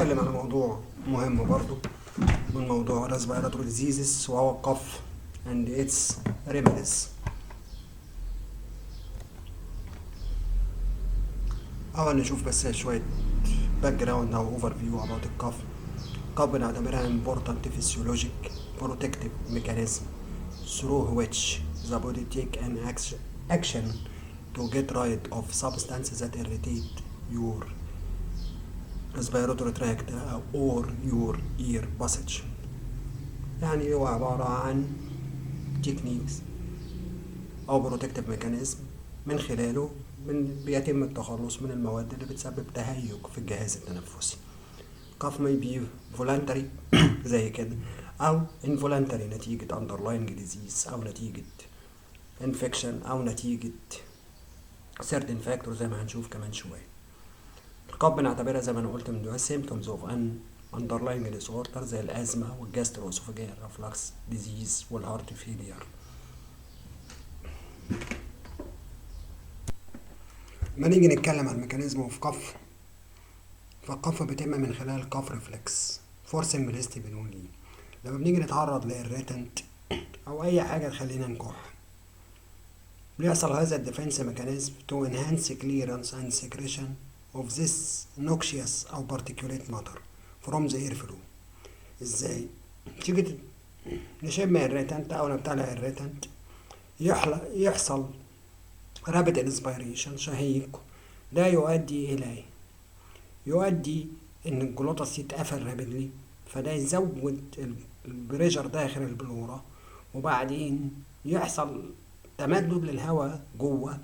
هنتكلم على موضوع مهم برضو من موضوع respiratory diseases وهو القف and its remedies. أول نشوف بس شوية background أو overview about القف. القف بنعتبرها important physiologic protective mechanism through which the body take an action to get rid of substances that irritate your respiratory tract or your ear passage. يعني هو عبارة عن techniques أو protective mechanism من خلاله بيتم التخلص من المواد اللي بتسبب تهيج في الجهاز التنفسي. cough may be voluntary زي كده أو involuntary نتيجة underlying disease أو نتيجة infection أو نتيجة certain factors زي ما هنشوف كمان شوية. القف بنعتبرها زي ما أنا قلت من دول symptoms of an underlying disorder زي الأزمة والجاستروسوفاجيال reflux disease والهارت فيلير. لما نيجي نتكلم عن الميكانيزم اوف قف، فالقف بيتم من خلال القف ريفلكس فور سمبلستي بنقول ليه لما بنيجي نتعرض لإريتنت أو أي حاجة تخلينا نكح، بيحصل هذا الديفنس ميكانيزم to enhance clearance and secretion of this noxious أو particulate matter from the airflow. ازاي؟ تيجي نشم إريتنت أو نبتلع إريتنت يحصل rapid inspiration شهيق، ده يؤدي إلى يؤدي إن الجلوتس يتقفل رابيدلي، فده يزود البريشر داخل البلورة، وبعدين يحصل تمدد للهواء جوه،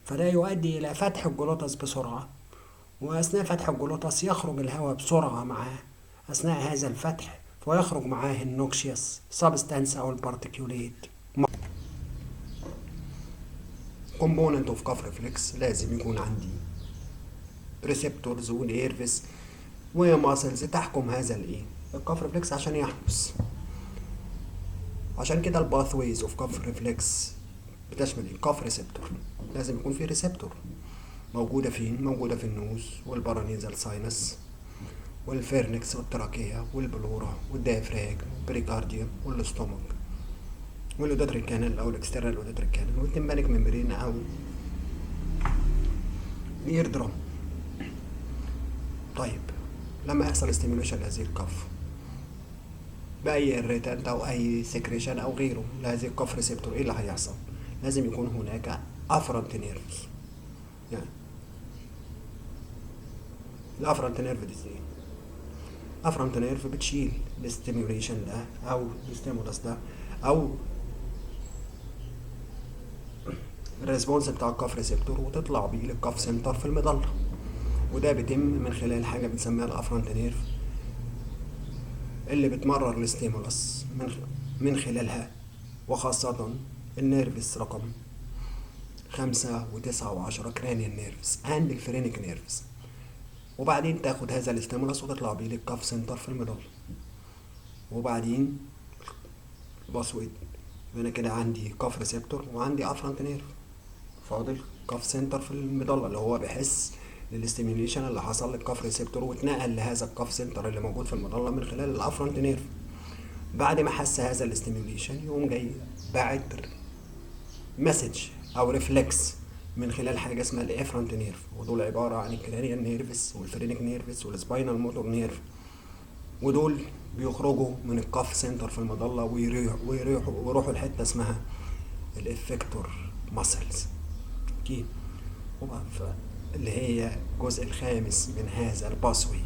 فده يؤدي إلى فتح الجلوتس بسرعة، وأثناء فتح الجلوتس يخرج الهواء بسرعة معاه أثناء هذا الفتح، فيخرج معاه النوكشيوس سبستانس أو البارتيكوليت component of cough reflex. لازم يكون عندي receptors ونيرفس وماسلز تحكم هذا الكاف ريفلكس عشان يحدث. عشان كده الباثويز اوف كاف ريفلكس بتشمل الكاف ريسبتور، لازم يكون في ريسبتور موجودة فين؟ موجودة في النوز والبارانيزال ساينس والفيرنكس والتراكية والبلورا والديافراجم والبريكارديوم والاستومك والاوداتري كانال او الاكسترنال اوداتري كانال والتمبانيك ممبرين او الاير درام. طيب لما يحصل استيميوليشن لهذه الكف بأي إريتانت أو أي سكريشن أو غيره لهذه الكف ريسبتور، إيه اللي هيحصل؟ لازم يكون هناك أفرنت نيرفز. يعني الأفرنت نيرف دي إيه؟ أفرنت نيرف بتشيل الاستيميوليشن ده أو الاستيمولس ده أو الريسبونس بتاع الكف ريسبتور وتطلع بيه للكف سنتر في المظلة، وده بيتم من خلال حاجة بنسميها الأفرنت نيرف اللي بتمرر الاستيمولس من خلالها، وخاصة النيرفس رقم 5 و9 و10 كرانيال نيرفس and الفرينيك نيرفس، وبعدين تاخد هذا الاستيمولس وتطلع بيه للكف سنتر في المظلة، وبعدين بصوت انا كده عندي كاف ريسبتور وعندي افرنت نيرف، فاضل كاف سنتر في المظلة اللي هو بيحس للاستيميوليشن اللي حصل للكاف ريسبتور واتنقل لهذا الكاف سنتر اللي موجود في المظلة من خلال الافرنت نيرف. بعد ما حس هذا الاستيميوليشن يقوم جاي باعت مسج او ريفلكس من خلال حاجة اسمها الافرنت نيرف، ودول عبارة عن الكرانيال نيرفس والفرينيك نيرفس والسباينال موتور نيرف، ودول بيخرجوا من الكاف سنتر في المظلة ويروحوا لحتة اسمها الافكتور ماسلز اللي هي الجزء الخامس من هذا الباسوي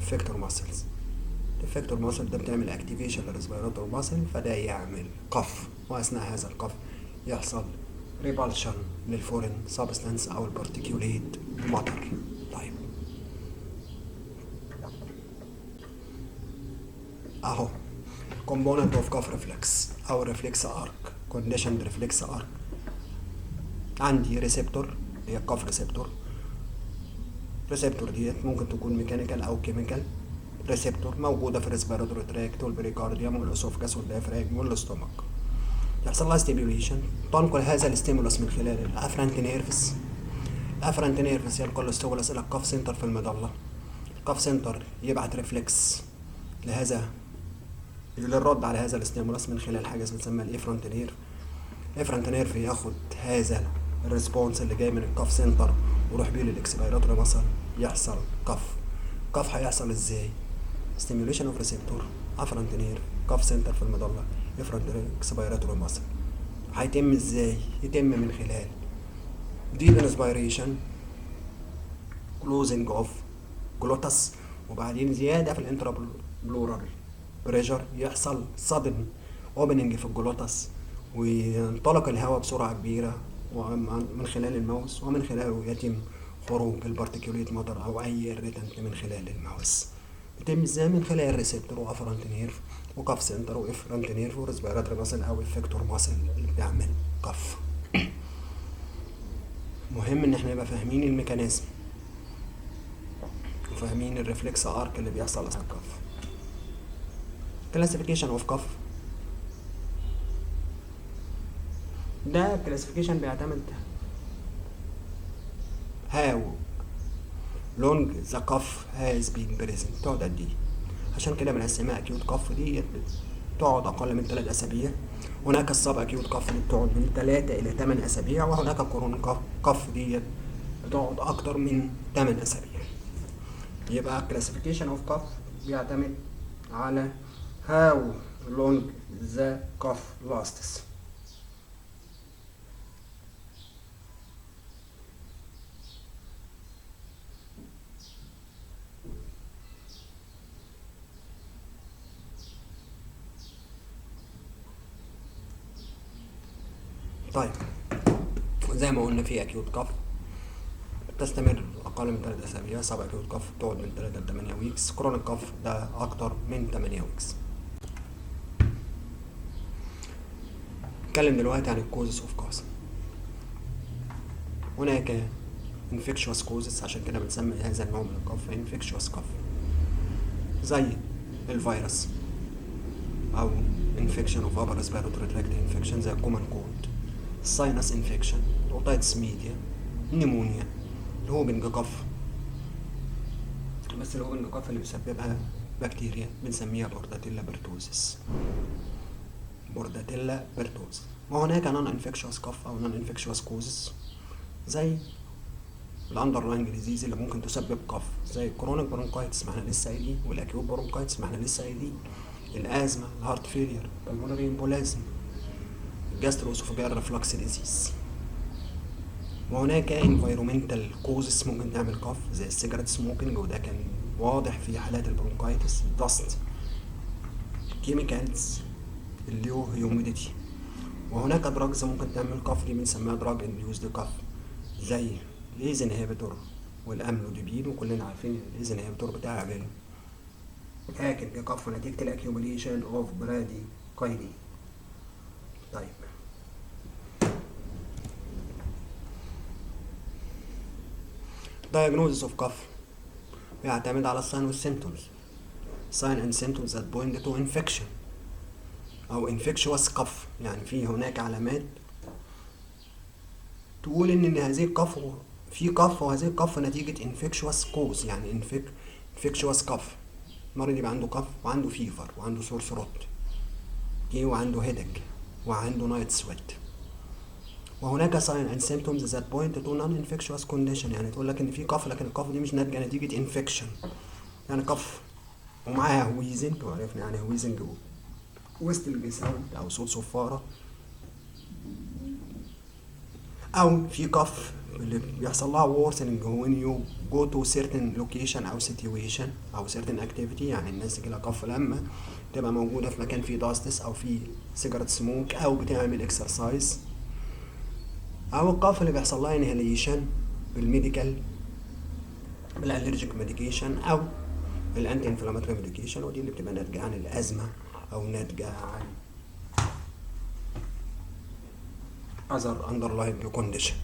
افكتور ماسلز. الافكتور ماسل ده بتعمل اكتيفيشن للريسبيراتور ماسل، فده يعمل قف، واثناء هذا القف يحصل ريبالشن للفورين سبستانس او البارتيكوليت ماتر. طيب اهو component of cough reflex او reflex arc conditioned reflex arc. عندي ريسبتور هي الكاف ريسبتور، ريسبتور ديت ممكن تكون ميكانيكال او كيميكال ريسبتور موجوده في الريسبيراتوري تراكت والبريكارديوم والاسوفجاس والديافراجم والاستومك. يحصل لها ستيميوليشن، تنقل هذا الاستيمولس من خلال الافرنت نيرفس. الافرنت نيرفس ينقل الاستيمولس الى الكاف سنتر في المظله، كاف سنتر يبعت ريفلكس للرد على هذا الاستيمولاس من خلال حاجه بتسمى الافرنت نيرف. الافرنت نيرف ياخد هذا الريسبونس اللي جاي من الكاف سنتر ويروح بيه للاكسبيراتوري ماسل، يحصل كف هيحصل ازاي؟ stimulation of receptor afferent nerve كاف سنتر في المظله efferent expiratory muscle. هيتم ازاي؟ يتم من خلال deep inspiration closing of glottis، وبعدين زياده في الانترابلورال بريشر، يحصل sudden opening في الجلوتس وينطلق الهواء بسرعه كبيره من خلال الماوس، ومن خلاله يتم خروج البارتيكوليت ماتر او اي irritant من خلال الماوس. بيتم ازاي؟ من خلال الريسبتور وافرنت نيرف وكاف سنتر وافرنت نيرف وريسبيراتوري ماسل او افكتور ماسل اللي بيعمل كف. مهم ان احنا نبقى فاهمين الميكانيزم وفاهمين الريفلكس ارك اللي بيحصل اثناء الكف. كلاسيفيكيشن اوف كف، ده كلاسيفيكيشن بيعتمد how long the cough has been present، تقعد قد ايه. عشان كده بنقسمها اكيوت كف دي تقعد اقل من 3 اسابيع، هناك السب اكيوت كف دي بتقعد من 3 الى 8 اسابيع، وهناك الكورون كف دي بتقعد اكتر من 8 اسابيع. يبقى classification of cough بيعتمد على how long the cough lasts. طيب زي ما قلنا في اكيوت كف تستمر اقل من 3 اسابيع، سب اكيوت كف بتقعد من 3 ل 8 ويكس، كرونيك كف ده اكتر من 8 ويكس. نتكلم دلوقتي عن الكوزس اوف كاس. هناك infectious causes، عشان كده بنسمي هذا النوع من الكف infectious كف، زي الفيروس او infection of upper respiratory tract infection زي common cold، sinus infection، otitis media، نيمونيا، الهوبنج كف. بس الهوبنج كف اللي بيسببها بكتيريا بنسميها بورداتيلا بيرتوزيس، بورداتيلا بيرتوز. وهناك نون انفكشوس كف او نون انفكشوس كوزز زي الاندرلاينج ديزيز اللي ممكن تسبب كف، زي الكرونيك برونكايتس ما احنا لسه قايلين، والاكيوت برونكايتس ما احنا لسه قايلين، الازمه، الهارت فيلير، البلمونري امبوليزم، الجاستروسوفاجيال ريفلكس ديزيز. وهناك انفيرومنتال كوزز ممكن تعمل كف زي السيجارت سموكينج، وده كان واضح في حالات البرونكايتس، داست، كيميكالز، اللو هيوميديتي. وهناك دراجز ممكن تعمل كف دي بنسميها دراج انديوزد كف زي الايز انهبيتور والاملوديبين، وكلنا عارفين الايز انهبيتور بتاع لكن كف نتيجة الاكيوميليشن اوف برادي كاينين. طيب diagnosis of cough بيعتمد على الساين والسيمتومز. sign and symptoms that point to infection او infectious cough، يعني في هناك علامات تقول ان هذه الكف في كف، وهذه الكف نتيجة infectious cause، يعني infectious cough. المريض يبقى عنده كف وعنده فيفر وعنده سور ثروت وعنده هيدك وعنده نايت سويت. وهناك sign and symptoms that point to non-infectious condition، يعني تقول لك ان في كف لكن الكف دي مش ناتجة نتيجة infection، يعني كف ومعاها هويزنج، وعرفنا يعني هويزنج ويستنج ساوند او صوت صفارة، او في كف اللي بيحصل لها worsening when you go to certain location او situation او certain activity، يعني الناس كده كف لما تبقى موجودة في مكان فيه داستس او فيه سيجارت سموك او بتعمل اكسرسايز، او الكف اللي بيحصل لها inhalation بالميديكال بالالرجيك ميديكيشن او الانتي انفلاماتوري ميديكيشن، ودي اللي بتبقى ناتجة عن الازمة او ناتجة عن other underlying condition.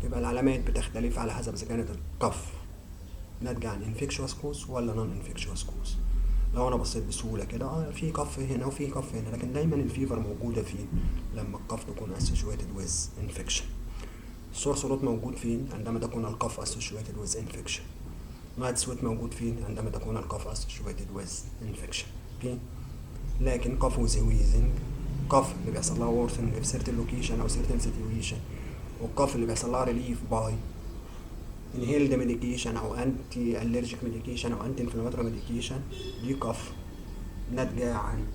يبقى العلامات بتختلف على حسب اذا كانت الكف ناتجة عن infectious cause ولا non infectious cause. لو انا بصيت بسهولة كده في كف هنا وفي كف هنا، لكن دايما الفيفر موجودة فين؟ لما الكف تكون associated with infection. السور ثروت موجود فين؟ عندما تكون الكف associated with infection. نايت سويت موجود فين؟ عندما تكون القف associated with infection. اوكي. لكن قف with wheezing، قف اللي بيحصل لها worsening في certain location او certain situation، والقف اللي بيحصل لها relief by inhaled medication او anti allergic medication او anti inflammatory medication، دي قف ناتجة عن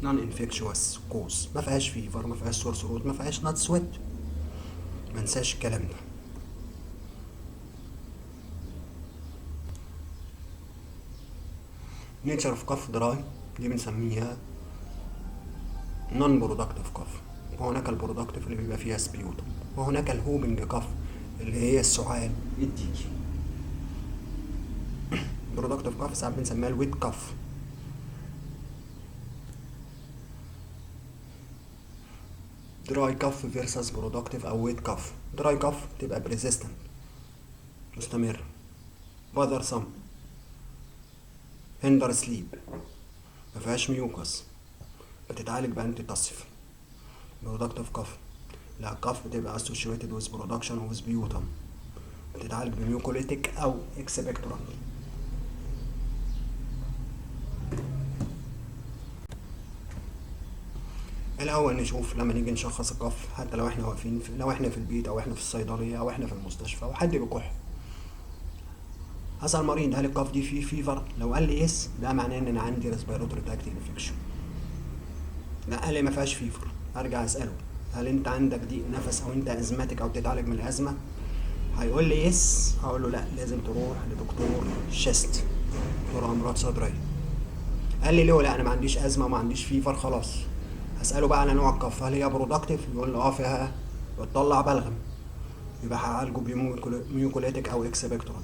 non infectious cause، ما فيهاش فيفر، ما فيهاش سور ثروت، ما فيهاش نات سويت. ما ننساش الكلام ده. نيتشر اوف كف دراي دي بنسميها نون برودكتيف كف، وهناك البرودكتيف اللي بيبقى فيها سبيوتم، وهناك الهوبنج كف اللي هي السعال الديكي. برودكتيف كف ساعات بنسميها الويت كف. دراي كف فيرسس برودكتيف او ويت كف. دراي كف تبقى بريزيستنت مستمر، bothersome، هندر سليب، مفيهاش ميوكس، بتتعالج بأنتي تصف. برودكتيف كف لا، كف بتبقى associated with production of sputum، بتتعالج بميوكوليتيك أو اكسبكتورال. الأول نشوف لما نيجي نشخص الكف، حتى لو احنا واقفين لو احنا في البيت أو احنا في الصيدلية أو احنا في المستشفى وحد بيكح، هسأل المريض هل الكف دي فيه فيفر؟ لو قال لي يس، ده معناه ان انا عندي ريسبيراتوري تراكت انفكشن. لا قال لي ما فيهاش فيفر، ارجع اساله هل انت عندك ضيق نفس او انت ازمتك او بتتعالج من الازمه؟ هيقول لي يس، هقول له لا، لازم تروح لدكتور شيست، دكتور امراض صدريه. قال لي ليه؟ لا انا ما عنديش ازمه وما عنديش فيفر. خلاص هساله بقى على نوع الكف، هل هي برودكتيف؟ يقول له اه فيها بتطلع بلغم، يبقى هعالجه بميوكوليتيك او اكسبكتورال.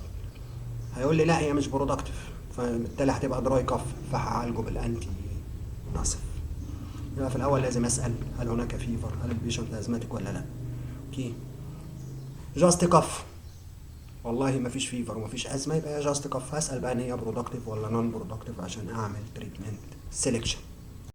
هيقول لي لا هي مش برودكتيف، فبالتالي هتبقى دراي كف، فهعالجه بالانتي ناصف. يبقى في الاول لازم اسال هل هناك فيفر، هل البيشنت ازماتيك ولا لا. اوكي. جاست كف، والله ما فيش فيفر وما فيش ازمه، يبقى جاست كف. هسال بقى ان هي برودكتيف ولا نون برودكتيف عشان اعمل تريتمنت سيلكشن.